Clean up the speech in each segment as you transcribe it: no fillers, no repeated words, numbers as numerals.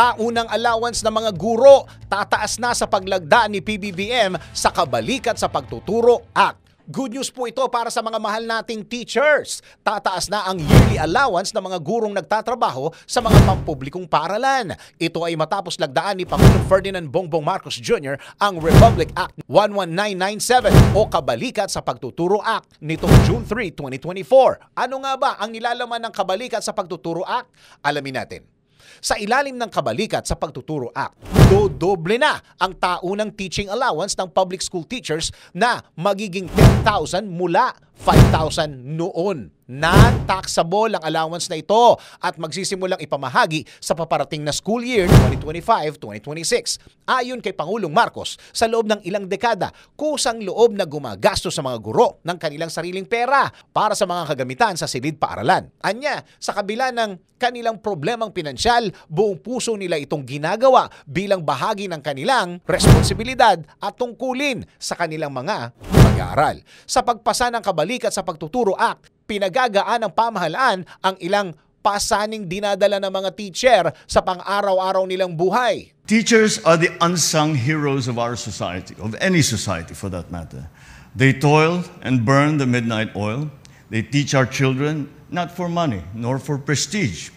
taunang allowance ng mga guro tataas na sa paglagda ni PBBM sa Kabalikat sa Pagtuturo Act. Good news po ito para sa mga mahal nating teachers. Tataas na ang yearly allowance ng mga gurong nagtatrabaho sa mga pampublikong paaralan. Ito ay matapos lagdaan ni Pangulong Ferdinand Bongbong Marcos Jr. ang Republic Act 11997 o Kabalikat sa Pagtuturo Act nitong June 3, 2024. Ano nga ba ang nilalaman ng Kabalikat sa Pagtuturo Act? Alamin natin. Sa ilalim ng Kabalikat sa Pagtuturo Act, dodoble na ang taunang teaching allowance ng public school teachers na magiging 10,000 mula 5,000 noon. Non-taxable ang allowance na ito at magsisimulang ipamahagi sa paparating na school year 2025-2026. Ayon kay Pangulong Marcos, sa loob ng ilang dekada, kusang loob na gumagastos sa mga guro ng kanilang sariling pera para sa mga kagamitan sa silid paaralan. Anya, sa kabila ng kanilang problemang pinansyal, buong puso nila itong ginagawa bilang bahagi ng kanilang responsibilidad at tungkulin sa kanilang mga mag-aaral. Sa pagpasa ng Kabalikat sa Pagtuturo Act, pinagagaan ng pamahalaan ang ilang pasaning dinadala ng mga teacher sa pang-araw-araw nilang buhay. Teachers are the unsung heroes of our society, of any society for that matter. They toil and burn the midnight oil. They teach our children not for money nor for prestige.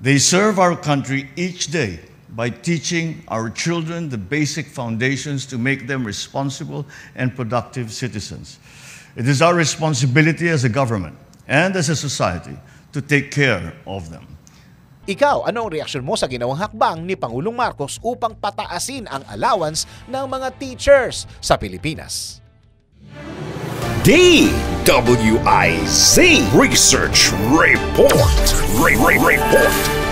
They serve our country each day by teaching our children the basic foundations to make them responsible and productive citizens. It is our responsibility as a government and as a society to take care of them. Ikaw, ano ang reaksyon mo sa ginawang hakbang ni Pangulong Marcos upang pataasin ang allowance ng mga teachers sa Pilipinas? DWIZ Research Report. Report.